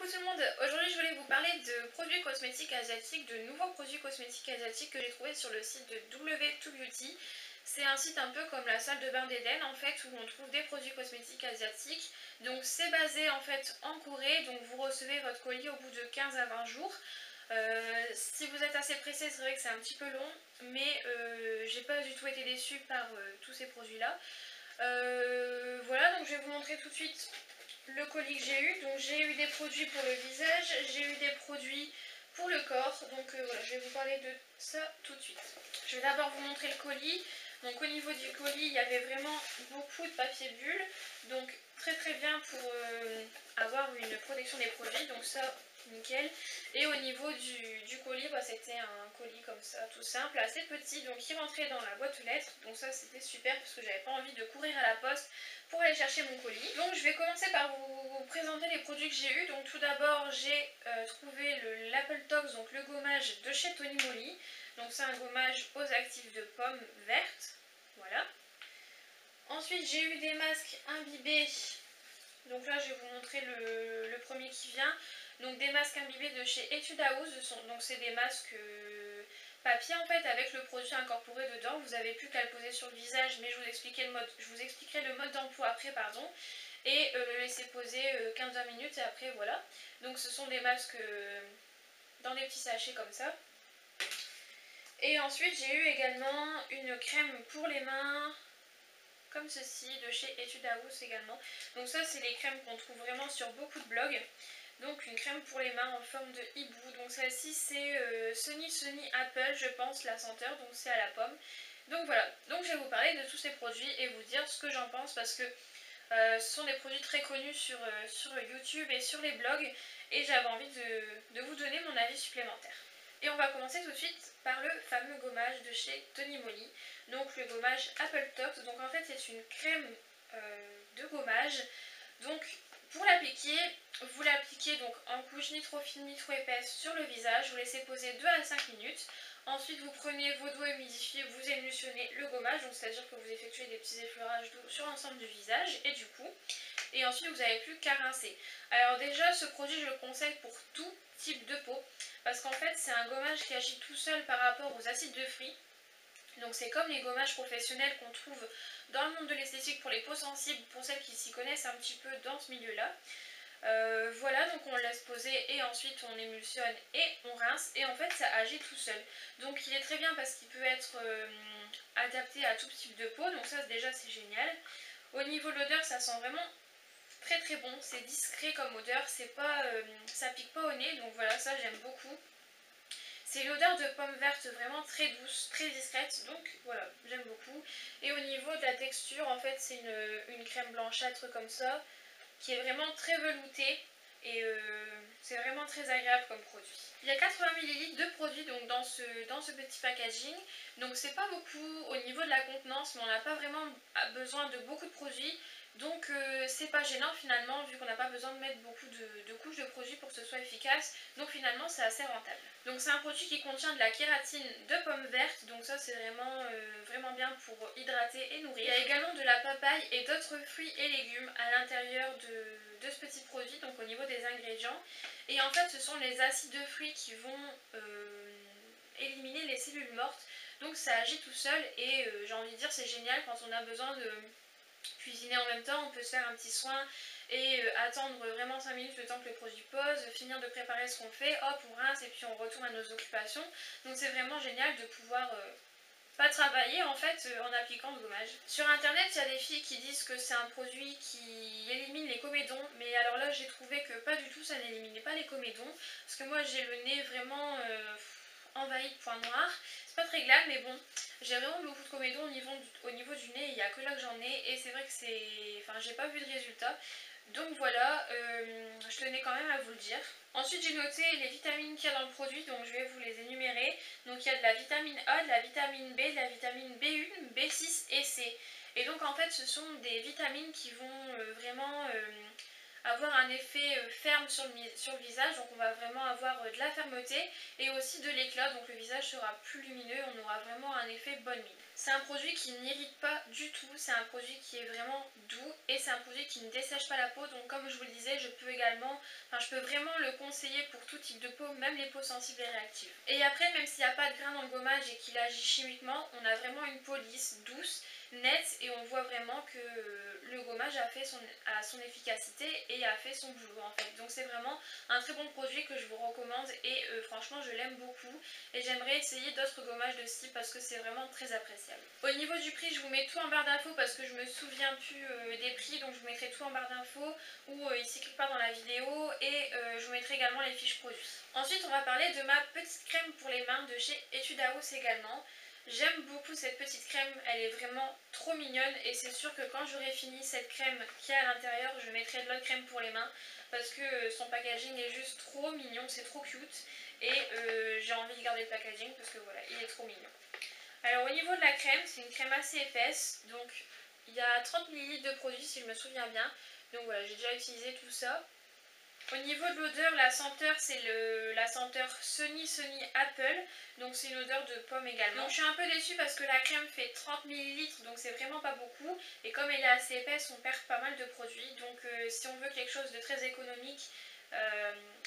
tout le monde, aujourd'hui je voulais vous parler de produits cosmétiques asiatiques, de nouveaux produits cosmétiques asiatiques que j'ai trouvés sur le site de W2Beauty. C'est un site un peu comme la salle de bain d'Eden en fait, où on trouve des produits cosmétiques asiatiques. Donc c'est basé en fait en Corée, donc vous recevez votre colis au bout de 15 à 20 jours. Si vous êtes assez pressé, c'est vrai que c'est un petit peu long, mais j'ai pas du tout été déçue par tous ces produits là. Voilà, donc je vais vous montrer tout de suite le colis que j'ai eu. Donc j'ai eu des produits pour le visage, j'ai eu des produits pour le corps. Donc voilà, je vais vous parler de ça tout de suite. Je vais d'abord vous montrer le colis. Donc au niveau du colis, il y avait vraiment beaucoup de papier bulle. Donc très bien pour avoir une protection des produits. Donc ça, nickel. Et au niveau du colis, bah, c'était un colis comme ça, tout simple, assez petit, donc qui rentrait dans la boîte aux lettres. Donc ça c'était super parce que j'avais pas envie de courir à la poste pour aller chercher mon colis. Donc je vais commencer par vous présenter les produits que j'ai eu. Donc tout d'abord j'ai trouvé l'Apple Tox, donc le gommage de chez Tony Moly. Donc c'est un gommage aux actifs de pommes vertes. Voilà. Ensuite j'ai eu des masques imbibés. Donc là je vais vous montrer le premier qui vient. Donc des masques imbibés de chez Etude House. Donc c'est des masques papier en fait avec le produit incorporé dedans. Vous n'avez plus qu'à le poser sur le visage, mais je vous expliquerai le mode d'emploi après, pardon. Et le laisser poser 15-20 minutes et après voilà. Donc ce sont des masques dans des petits sachets comme ça. Et ensuite j'ai eu également une crème pour les mains comme ceci de chez Etude House également. Donc ça c'est les crèmes qu'on trouve vraiment sur beaucoup de blogs. Donc une crème pour les mains en forme de hibou. Donc celle-ci c'est Sunny Apple je pense la senteur, donc c'est à la pomme. Donc voilà, donc je vais vous parler de tous ces produits et vous dire ce que j'en pense parce que ce sont des produits très connus sur YouTube et sur les blogs et j'avais envie de vous donner mon avis supplémentaire. Et on va commencer tout de suite par le fameux gommage de chez Tony Moly. Donc le gommage Apple Tox. Donc en fait c'est une crème de gommage. Donc pour l'appliquer, vous l'appliquez donc en couche ni trop fine ni trop épaisse sur le visage. Vous laissez poser 2 à 5 minutes. Ensuite vous prenez vos doigts humidifiés, vous émulsionnez le gommage. Donc c'est à dire que vous effectuez des petits effleurages d'eau sur l'ensemble du visage et du cou. Et ensuite vous n'avez plus qu'à rincer. Alors déjà ce produit je le conseille pour tout type de peau. Parce qu'en fait c'est un gommage qui agit tout seul par rapport aux acides de fruits. Donc c'est comme les gommages professionnels qu'on trouve dans le monde de l'esthétique pour les peaux sensibles, pour celles qui s'y connaissent un petit peu dans ce milieu-là. Voilà, donc on le laisse poser et ensuite on émulsionne et on rince et en fait ça agit tout seul. Donc il est très bien parce qu'il peut être adapté à tout type de peau, donc ça déjà c'est génial. Au niveau de l'odeur ça sent vraiment très bon, c'est discret comme odeur, c'est pas, ça pique pas au nez, donc voilà ça j'aime beaucoup. C'est l'odeur de pomme verte vraiment très douce, très discrète, donc voilà, j'aime beaucoup. Et au niveau de la texture, en fait, c'est une crème blanchâtre comme ça, qui est vraiment très veloutée et c'est vraiment très agréable comme produit. Il y a 80 ml de produits donc dans ce petit packaging, donc c'est pas beaucoup au niveau de la contenance, mais on n'a pas vraiment besoin de beaucoup de produits. Donc c'est pas gênant finalement vu qu'on n'a pas besoin de mettre beaucoup de couches de produits pour que ce soit efficace. Donc finalement c'est assez rentable. Donc c'est un produit qui contient de la kératine de pomme verte. Donc ça c'est vraiment bien pour hydrater et nourrir. Il y a également de la papaye et d'autres fruits et légumes à l'intérieur de ce petit produit. Donc au niveau des ingrédients. Et en fait ce sont les acides de fruits qui vont éliminer les cellules mortes. Donc ça agit tout seul et j'ai envie de dire c'est génial quand on a besoin de cuisiner en même temps, on peut se faire un petit soin et attendre vraiment 5 minutes le temps que le produit pose, finir de préparer ce qu'on fait, hop on rince et puis on retourne à nos occupations. Donc c'est vraiment génial de pouvoir pas travailler en fait en appliquant le gommage. Sur internet il y a des filles qui disent que c'est un produit qui élimine les comédons, mais alors là j'ai trouvé que pas du tout, ça n'éliminait pas les comédons, parce que moi j'ai le nez vraiment envahi de points noirs. C'est pas très glam mais bon, j'ai vraiment beaucoup de comédons au niveau du nez, il n'y a que là que j'en ai et c'est vrai que c'est... Enfin j'ai pas vu de résultat. Donc voilà, je tenais quand même à vous le dire. Ensuite j'ai noté les vitamines qu'il y a dans le produit, donc je vais vous les énumérer. Donc il y a de la vitamine A, de la vitamine B, de la vitamine B1, B6 et C. Et donc en fait ce sont des vitamines qui vont vraiment avoir un effet ferme sur le visage, donc on va vraiment avoir de la fermeté et aussi de l'éclat, donc le visage sera plus lumineux, on aura vraiment un effet bonne mine. C'est un produit qui n'irrite pas du tout, c'est un produit qui est vraiment doux et c'est un produit qui ne dessèche pas la peau. Donc comme je vous le disais, je peux vraiment le conseiller pour tout type de peau, même les peaux sensibles et réactives. Et après, même s'il n'y a pas de grain dans le gommage et qu'il agit chimiquement, on a vraiment une peau lisse, douce, nette et on voit vraiment que le gommage a son efficacité et a fait son boulot en fait. Donc c'est vraiment un très bon produit que je vous recommande et franchement je l'aime beaucoup et j'aimerais essayer d'autres gommages de ce type parce que c'est vraiment très appréciable. Au niveau du prix, je vous mets tout en barre d'infos parce que je me souviens plus des prix, donc je vous mettrai tout en barre d'infos ou ici quelque part dans la vidéo et je vous mettrai également les fiches produits. Ensuite on va parler de ma petite crème pour les mains de chez Etude House également. J'aime beaucoup cette petite crème, elle est vraiment trop mignonne et c'est sûr que quand j'aurai fini cette crème qui est à l'intérieur, je mettrai de l'autre crème pour les mains parce que son packaging est juste trop mignon, c'est trop cute et j'ai envie de garder le packaging parce que voilà, il est trop mignon. Alors au niveau de la crème, c'est une crème assez épaisse, donc il y a 30 ml de produit si je me souviens bien, donc voilà, j'ai déjà utilisé tout ça. Au niveau de l'odeur, la senteur c'est la senteur Sunny Apple, donc c'est une odeur de pomme également. Donc je suis un peu déçue parce que la crème fait 30 ml, donc c'est vraiment pas beaucoup. Et comme elle est assez épaisse, on perd pas mal de produits. Donc si on veut quelque chose de très économique,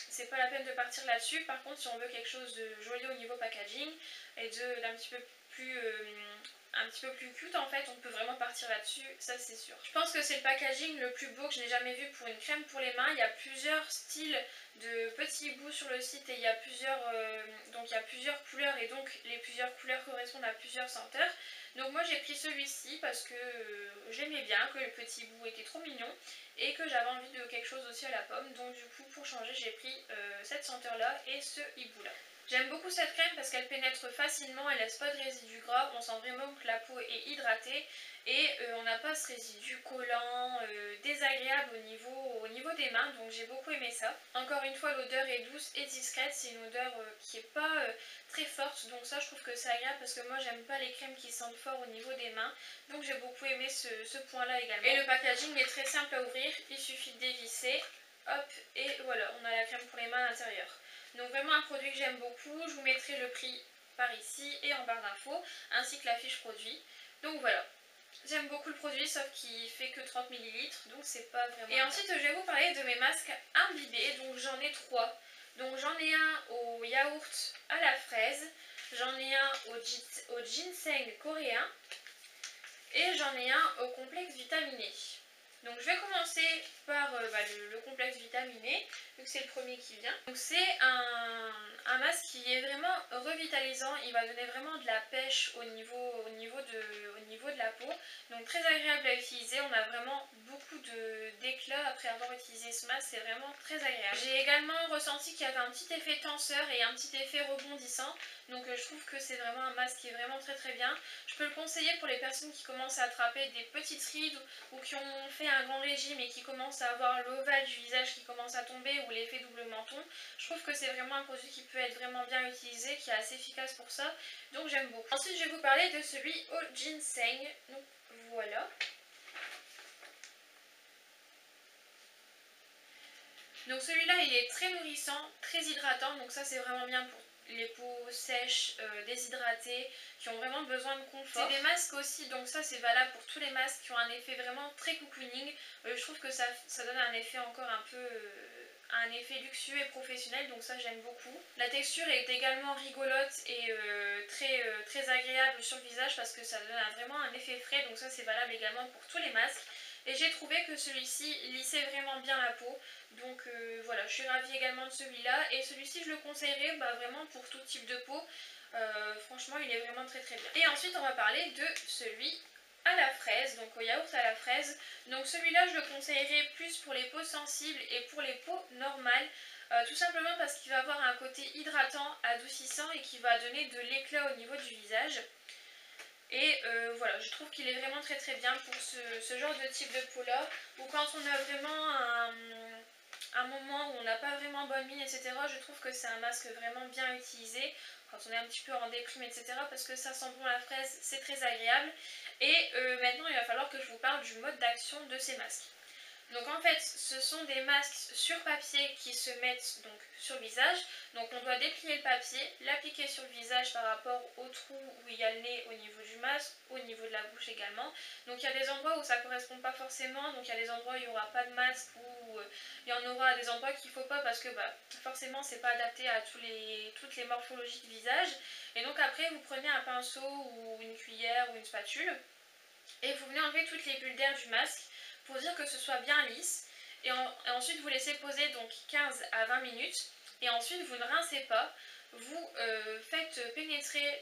c'est pas la peine de partir là-dessus. Par contre, si on veut quelque chose de joli au niveau packaging et d'un petit peu plus... un petit peu plus cute en fait, on peut vraiment partir là-dessus, ça c'est sûr. Je pense que c'est le packaging le plus beau que je n'ai jamais vu pour une crème pour les mains. Il y a plusieurs styles de petits bouts sur le site et il y a plusieurs couleurs et donc les plusieurs couleurs correspondent à plusieurs senteurs. Donc moi j'ai pris celui-ci parce que j'aimais bien, que le petit bout était trop mignon et que j'avais envie de quelque chose aussi à la pomme. Donc du coup pour changer j'ai pris cette senteur là et ce hibou là. J'aime beaucoup cette crème parce qu'elle pénètre facilement, elle laisse pas de résidus gras, on sent vraiment que la peau est hydratée et on n'a pas ce résidu collant, désagréable au niveau des mains, donc j'ai beaucoup aimé ça. Encore une fois, l'odeur est douce et discrète, c'est une odeur qui n'est pas très forte, donc ça je trouve que c'est agréable parce que moi j'aime pas les crèmes qui sentent fort au niveau des mains, donc j'ai beaucoup aimé ce point là également. Et le packaging est très simple à ouvrir, il suffit de dévisser, hop, et voilà, on a la crème pour les mains à l'intérieur. Donc vraiment un produit que j'aime beaucoup, je vous mettrai le prix par ici et en barre d'infos, ainsi que la fiche produit. Donc voilà, j'aime beaucoup le produit sauf qu'il fait que 30 ml, donc c'est pas vraiment... Et ensuite je vais vous parler de mes masques imbibés, donc j'en ai 3. Donc j'en ai un au yaourt à la fraise, j'en ai un au ginseng coréen et j'en ai un au complexe vitaminé. Donc je vais commencer par le complexe vitaminé, vu que c'est le premier qui vient. Donc c'est un masque qui est vraiment revitalisant, il va donner vraiment de la pêche au niveau de la peau. Donc très agréable à utiliser, on a vraiment beaucoup d'éclat après avoir utilisé ce masque, c'est vraiment très agréable. J'ai également ressenti qu'il y avait un petit effet tenseur et un petit effet rebondissant. Donc je trouve que c'est vraiment un masque qui est vraiment très très bien. Je peux le conseiller pour les personnes qui commencent à attraper des petites rides ou qui ont fait un grand régime et qui commencent à avoir l'ovale du visage qui commence à tomber ou l'effet double menton. Je trouve que c'est vraiment un produit qui peut être vraiment bien utilisé, qui est assez efficace pour ça, donc j'aime beaucoup. Ensuite je vais vous parler de celui au ginseng, donc voilà. Donc celui-là il est très nourrissant, très hydratant, donc ça c'est vraiment bien pour les peaux sèches, déshydratées, qui ont vraiment besoin de confort. C'est des masques aussi, donc ça c'est valable pour tous les masques qui ont un effet vraiment très cocooning. Je trouve que ça donne un effet encore un peu... un effet luxueux et professionnel, donc ça j'aime beaucoup. La texture est également rigolote et très agréable sur le visage parce que ça donne vraiment un effet frais, donc ça c'est valable également pour tous les masques. Et j'ai trouvé que celui-ci lissait vraiment bien la peau, donc voilà, je suis ravie également de celui-là. Et celui-ci je le conseillerais vraiment pour tout type de peau, franchement il est vraiment très très bien. Et ensuite on va parler de celui à la fraise, donc au yaourt à la fraise. Donc celui-là je le conseillerais plus pour les peaux sensibles et pour les peaux normales, tout simplement parce qu'il va avoir un côté hydratant, adoucissant et qui va donner de l'éclat au niveau du visage. Et voilà, je trouve qu'il est vraiment très très bien pour ce genre de type de peau là, ou quand on a vraiment un moment où on n'a pas vraiment bonne mine, etc. Je trouve que c'est un masque vraiment bien utilisé quand on est un petit peu en déprime, etc. parce que ça sent bon la fraise, c'est très agréable. Et maintenant il va falloir que je vous parle du mode d'action de ces masques. Donc en fait, ce sont des masques sur papier qui se mettent donc sur le visage. Donc on doit déplier le papier, l'appliquer sur le visage par rapport au trou où il y a le nez au niveau du masque, au niveau de la bouche également. Donc il y a des endroits où ça ne correspond pas forcément, donc il y a des endroits où il n'y aura pas de masque, ou il y en aura à des endroits qu'il ne faut pas parce que forcément c'est pas adapté à toutes les morphologies du visage. Et donc après vous prenez un pinceau ou une cuillère ou une spatule et vous venez enlever toutes les bulles d'air du masque pour dire que ce soit bien lisse. Et ensuite vous laissez poser donc 15 à 20 minutes. Et ensuite vous ne rincez pas. Vous faites pénétrer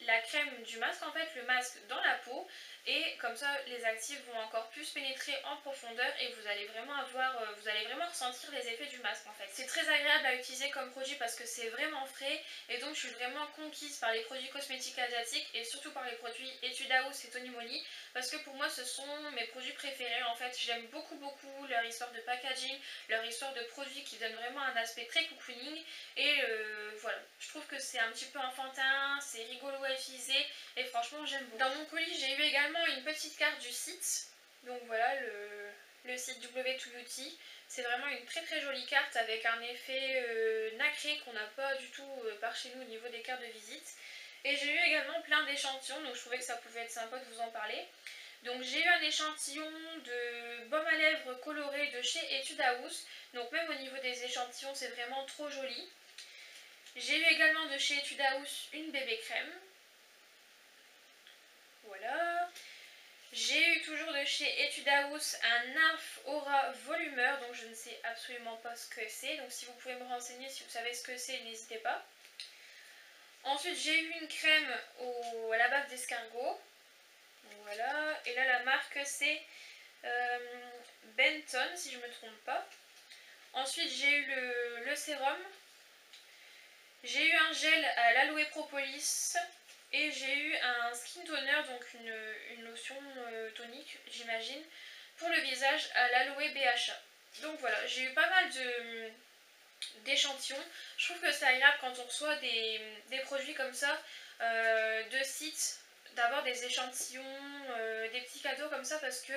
la crème du masque, en fait le masque dans la peau. Et comme ça les actifs vont encore plus pénétrer en profondeur et vous allez vraiment ressentir les effets du masque en fait. C'est très agréable à utiliser comme produit parce que c'est vraiment frais. Et donc je suis vraiment conquise par les produits cosmétiques asiatiques et surtout par les produits Etude House et Tony Moly. Parce que pour moi ce sont mes produits préférés en fait, j'aime beaucoup leur histoire de packaging, leur histoire de produits qui donnent vraiment un aspect très cocooning et voilà, je trouve que c'est un petit peu enfantin, c'est rigolo à utiliser et franchement j'aime beaucoup. Dans mon colis j'ai eu également une petite carte du site, donc voilà le site W2Beauty. C'est vraiment une très jolie carte avec un effet nacré qu'on n'a pas du tout par chez nous au niveau des cartes de visite. Et j'ai eu également plein d'échantillons, donc je trouvais que ça pouvait être sympa de vous en parler. Donc j'ai eu un échantillon de baume à lèvres coloré de chez Etude House. Donc même au niveau des échantillons c'est vraiment trop joli. J'ai eu également de chez Etude House une bébé crème. Voilà. J'ai eu toujours de chez Etude House un Nymph Aura Volumeur, donc je ne sais absolument pas ce que c'est. Donc si vous pouvez me renseigner, si vous savez ce que c'est, n'hésitez pas. Ensuite j'ai eu une crème à la bave d'escargot. Voilà, et là la marque c'est Benton si je ne me trompe pas. Ensuite j'ai eu le sérum. J'ai eu un gel à l'aloe propolis et j'ai eu un skin toner, donc une lotion tonique j'imagine, pour le visage à l'aloe BHA. Donc voilà, j'ai eu pas mal d'échantillons. Je trouve que c'est agréable quand on reçoit des produits comme ça de sites, d'avoir des échantillons, des petits cadeaux comme ça parce que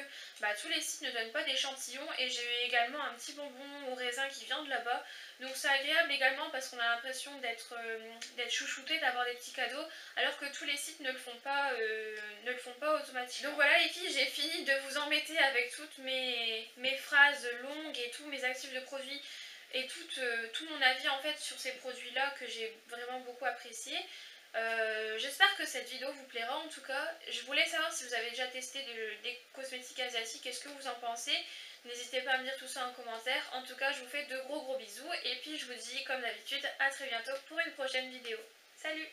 tous les sites ne donnent pas d'échantillons et j'ai eu également un petit bonbon au raisin qui vient de là-bas. Donc c'est agréable également parce qu'on a l'impression d'être chouchouté, d'avoir des petits cadeaux alors que tous les sites ne le font pas automatiquement. Donc voilà les filles, j'ai fini de vous embêter avec toutes mes phrases longues et tous mes actifs de produits et tout mon avis en fait sur ces produits là que j'ai vraiment beaucoup apprécié. J'espère que cette vidéo vous plaira en tout cas. Je voulais savoir si vous avez déjà testé des cosmétiques asiatiques, qu'est-ce que vous en pensez. N'hésitez pas à me dire tout ça en commentaire. En tout cas je vous fais de gros bisous et puis je vous dis comme d'habitude à très bientôt pour une prochaine vidéo. Salut!